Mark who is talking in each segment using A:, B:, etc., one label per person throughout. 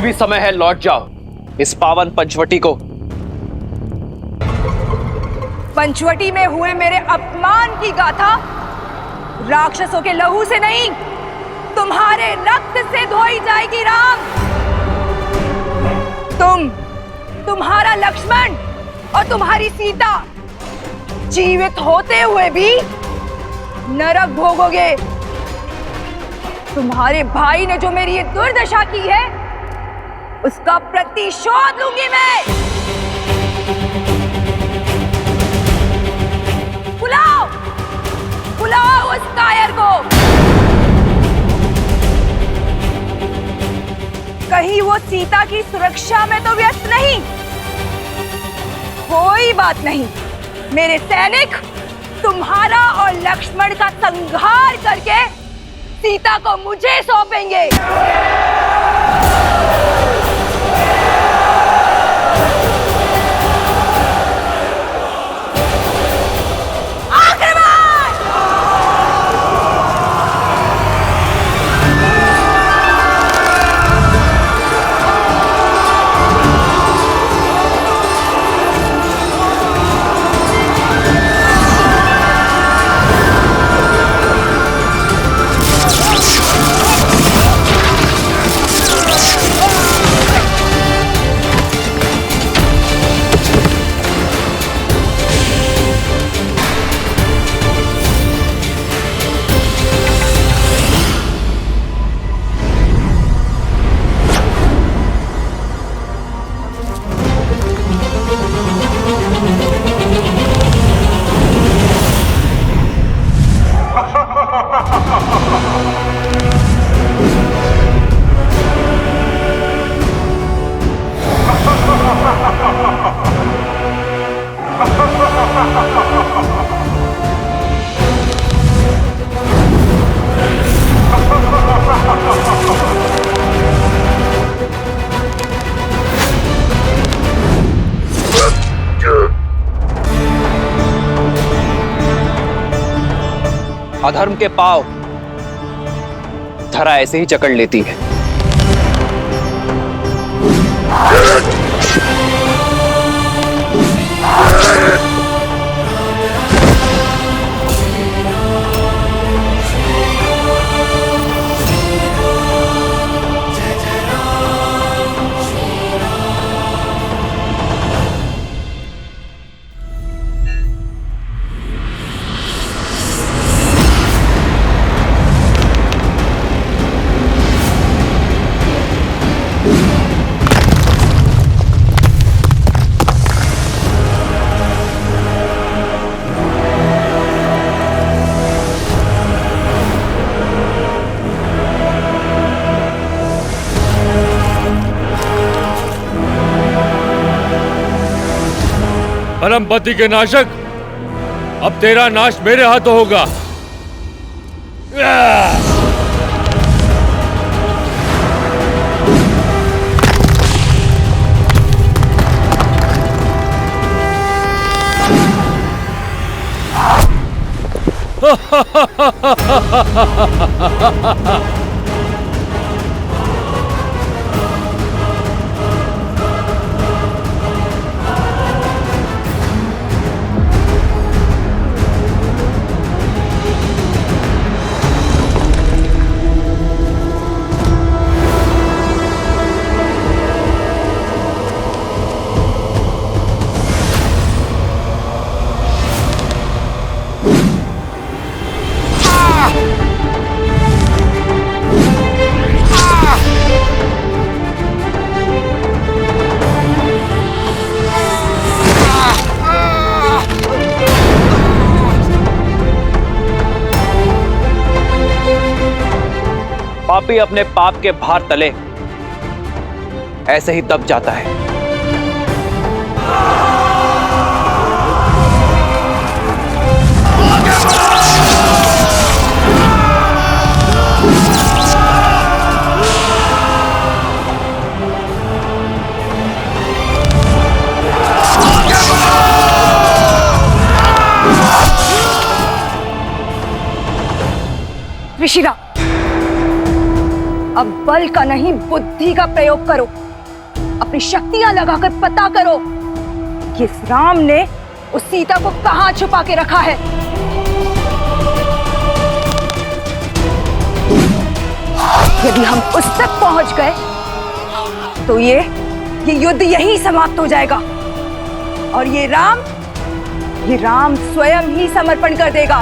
A: भी समय है, लौट जाओ इस पावन पंचवटी को।
B: पंचवटी में हुए मेरे अपमान की गाथा राक्षसों के लहू से नहीं, तुम्हारे रक्त से धोई जाएगी राम। तुम्हारा लक्ष्मण और तुम्हारी सीता जीवित होते हुए भी नरक भोगोगे। तुम्हारे भाई ने जो मेरी ये दुर्दशा की है, उसका प्रतिशोध लूंगी मैं। बुलाओ बुलाओ उस कायर को। कहीं वो सीता की सुरक्षा में तो व्यस्त नहीं? कोई बात नहीं, मेरे सैनिक तुम्हारा और लक्ष्मण का संहार करके सीता को मुझे सौंपेंगे।
A: अधर्म के पांव धरा ऐसे ही जकड़ लेती है।
C: परमपति के नाशक, अब तेरा नाश मेरे हाथों होगा।
A: पापी अपने पाप के भार तले ऐसे ही दब जाता है।
B: ऋषिरा, अब बल का नहीं बुद्धि का प्रयोग करो। अपनी शक्तियां लगाकर पता करो कि इस राम ने उस सीता को कहां छुपा के रखा है। यदि हम उस तक पहुंच गए तो ये युद्ध यहीं समाप्त हो जाएगा और ये राम स्वयं ही समर्पण कर देगा।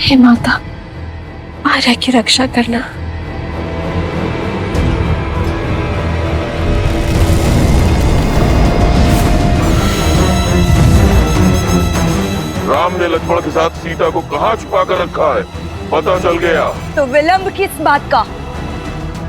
D: हे माता, आर्या की रक्षा करना।
E: राम ने लक्ष्मण के साथ सीता को कहां छुपा कर रखा है, पता चल गया।
B: तो विलंब किस बात का?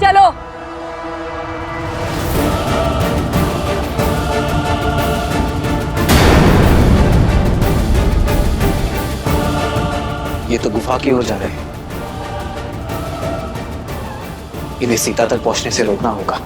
B: चलो।
F: ये तो गुफा की ओर जा रहे हैं। इन्हें सीता तक पहुंचने से रोकना होगा।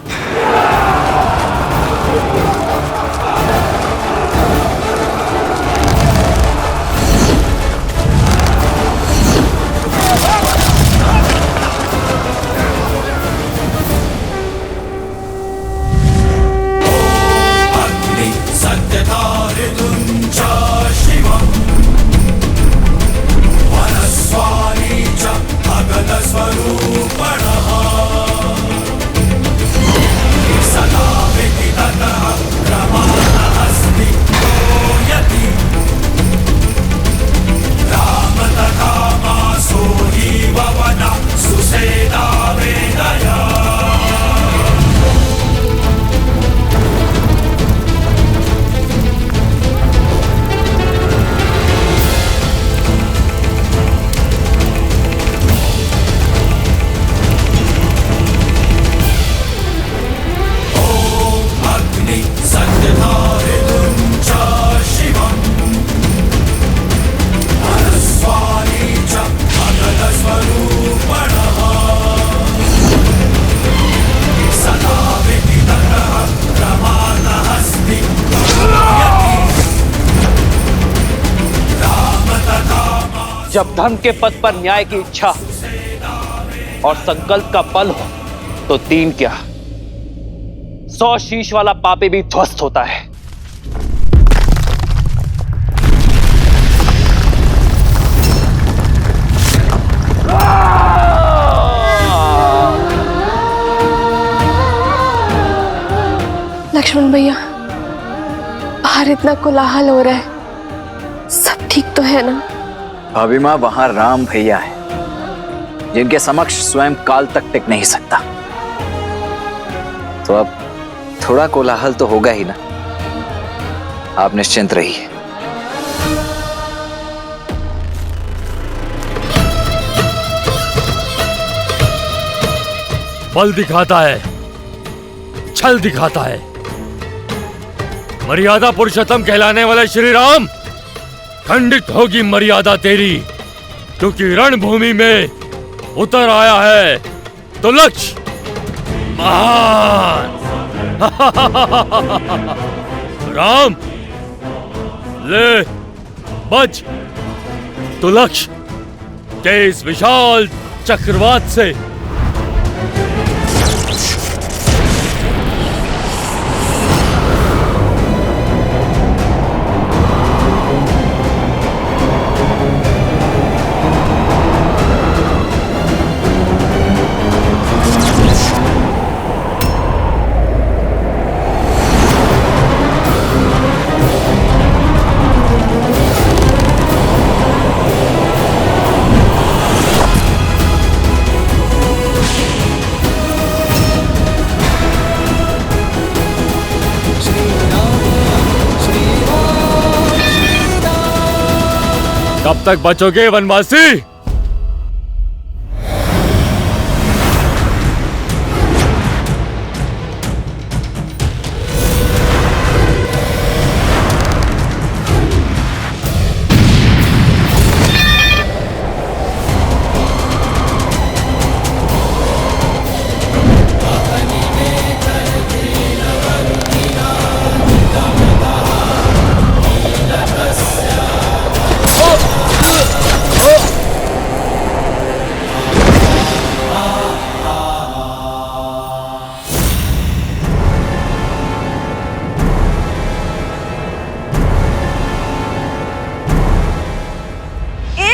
A: जब धर्म के पद पर न्याय की इच्छा और संकल्प का बल हो तो दीन क्या 100 शीश वाला पापी भी ध्वस्त होता है।
D: लक्ष्मण भैया, बाहर इतना कोलाहल हो रहा है, सब ठीक तो है ना?
F: भाभी माँ, वहां राम भैया है जिनके समक्ष स्वयं काल तक टिक नहीं सकता। तो अब थोड़ा कोलाहल तो होगा ही ना। आप निश्चिंत रहिए।
C: बल दिखाता है, छल दिखाता है। मर्यादा पुरुषोत्तम कहलाने वाले श्री राम, खंडित होगी मर्यादा तेरी, क्योंकि रणभूमि में उतर आया है तो लक्ष्य महान। राम, ले बच तो लक्ष्य के इस विशाल चक्रवात से। कब तक बचोगे वनवासी?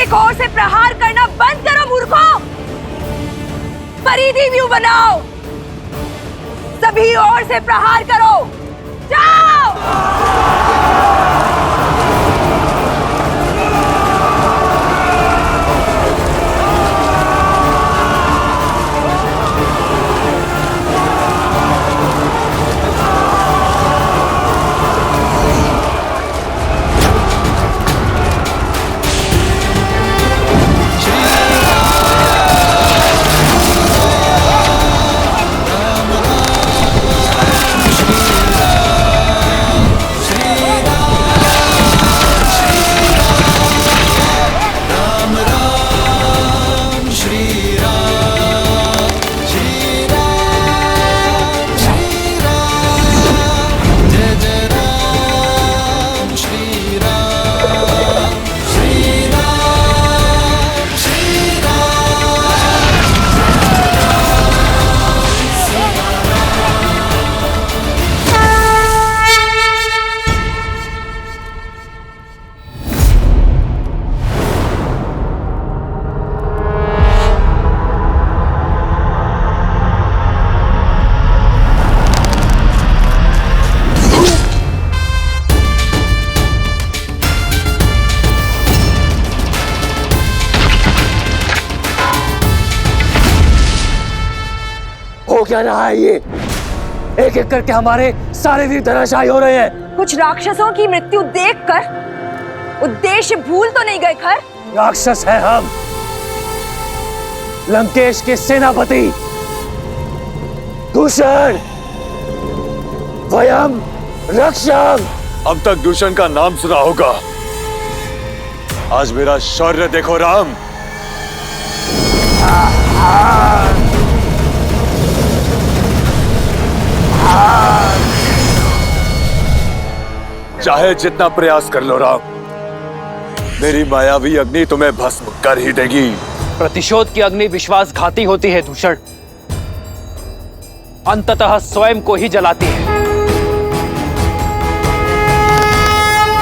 B: एक ओर से प्रहार करना बंद करो मूर्खों। परिधि व्यू बनाओ, सभी ओर से प्रहार करो। जाओ।
C: हो क्या रहा है ये? एक एक करके हमारे सारे वीर धराशायी हो रहे हैं।
B: कुछ राक्षसों की मृत्यु देखकर उद्देश्य भूल तो नहीं गए खर?
C: राक्षस है हम, लंकेश के सेनापति दूषण, वयम रक्षम।
G: अब तक दूषण का नाम सुना होगा, आज मेरा शौर्य देखो राम। चाहे जितना प्रयास कर लो राम, मेरी मायावी अग्नि तुम्हें भस्म कर ही देगी।
A: प्रतिशोध की अग्नि विश्वासघाती होती है दूषण, अंततः स्वयं को ही जलाती है।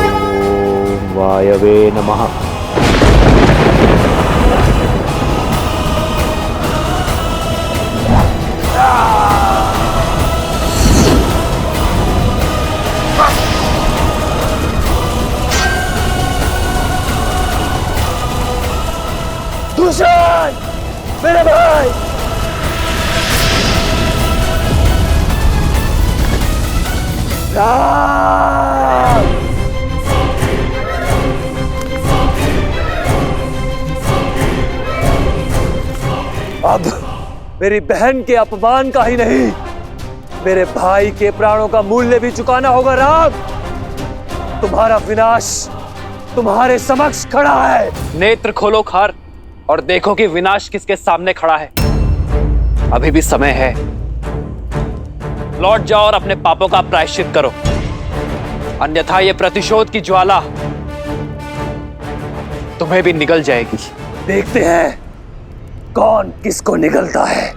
A: ओम वायवे नमः।
C: दूषण, मेरे भाई, राम। अब मेरी बहन के अपमान का ही नहीं, मेरे भाई के प्राणों का मूल्य भी चुकाना होगा राम। तुम्हारा विनाश तुम्हारे समक्ष खड़ा है।
A: नेत्र खोलो खार और देखो कि विनाश किसके सामने खड़ा है। अभी भी समय है, लौट जाओ और अपने पापों का प्रायश्चित करो, अन्यथा ये प्रतिशोध की ज्वाला तुम्हें भी निगल जाएगी।
C: देखते हैं कौन किसको निगलता है।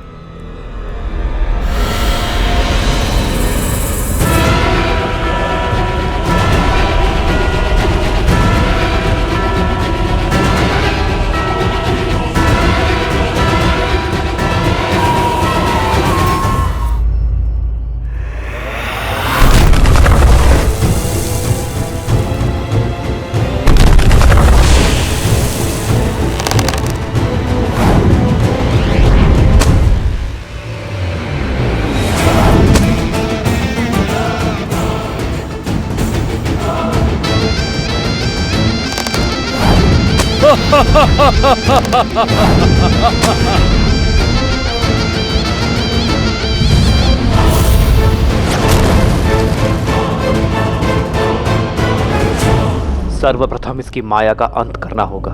A: सर्वप्रथम इसकी माया का अंत करना होगा।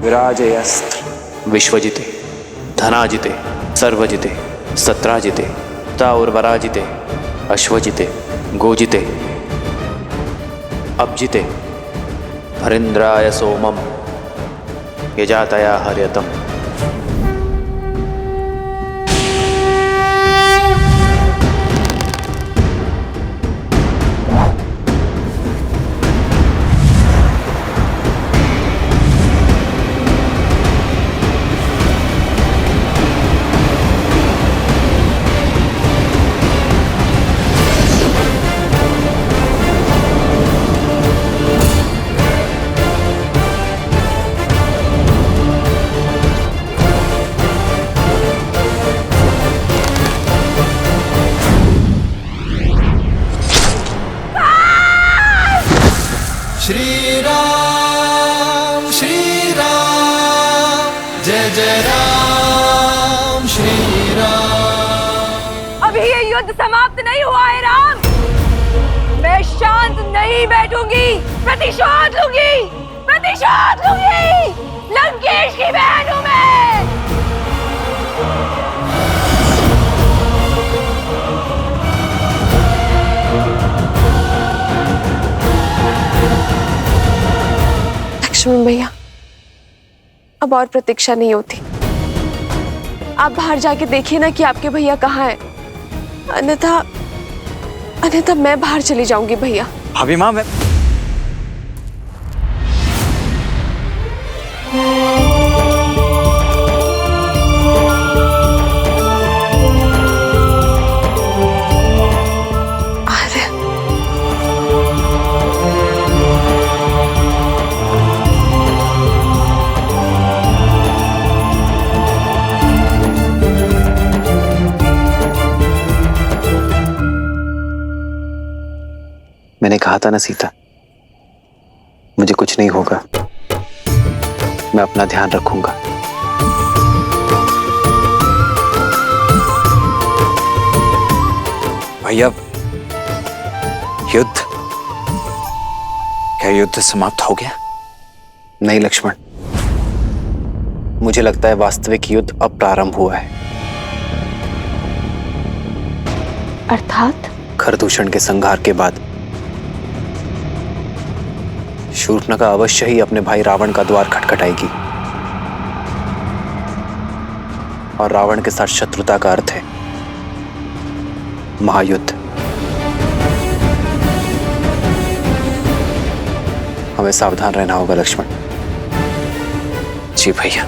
H: विराजयस्त्र विश्वजिते धनाजिते सर्वजिते सत्राजिते ताउर्वराजिते अश्वजिते गोजिते अब्जिते भरेन्द्राय सोमम यजातया हर्यतम।
I: श्री राम जय जय राम श्री राम।
B: अभी ये युद्ध समाप्त नहीं हुआ है राम। मैं शांत नहीं बैठूंगी, प्रतिशोध लूंगी, प्रतिशोध लूंगी। लंकेश की बहन हूं मैं।
D: लक्ष्मण भैया, अब और प्रतीक्षा नहीं होती। आप बाहर जाके देखिए ना कि आपके भैया कहाँ हैं। अन्यथा मैं बाहर चली जाऊंगी भैया।
F: भाभी माँ, मैं
H: मैंने कहा था ना सीता, मुझे कुछ नहीं होगा, मैं अपना ध्यान रखूंगा।
F: भैया, युद्ध, क्या युद्ध समाप्त हो गया?
H: नहीं लक्ष्मण, मुझे लगता है वास्तविक युद्ध अब प्रारंभ हुआ है।
D: अर्थात?
H: खरदूषण के संहार के बाद शूर्पणखा अवश्य ही अपने भाई रावण का द्वार खटखटाएगी। और रावण के साथ शत्रुता का अर्थ है महायुद्ध। हमें सावधान रहना होगा लक्ष्मण।
F: जी भैया।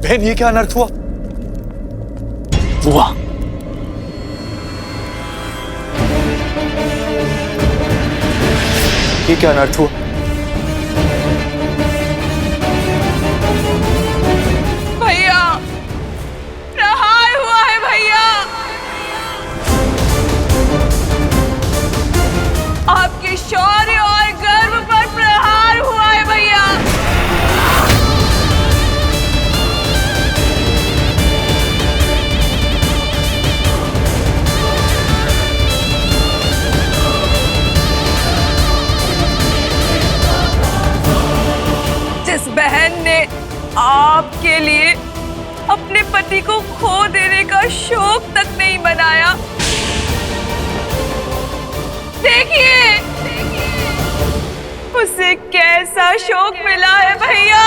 C: बहन, ये क्या अनर्थ हुआ? ये क्या अनर्थ हुआ?
B: भैया, प्रहार हुआ है भैया। आपके शौर्य और गर्व पर प्रहार हुआ है भैया। जिस बहन ने आपके लिए अपने पति को खो देने का शोक तक नहीं मनाया, देखिए उसे कैसा शौक मिला है भैया।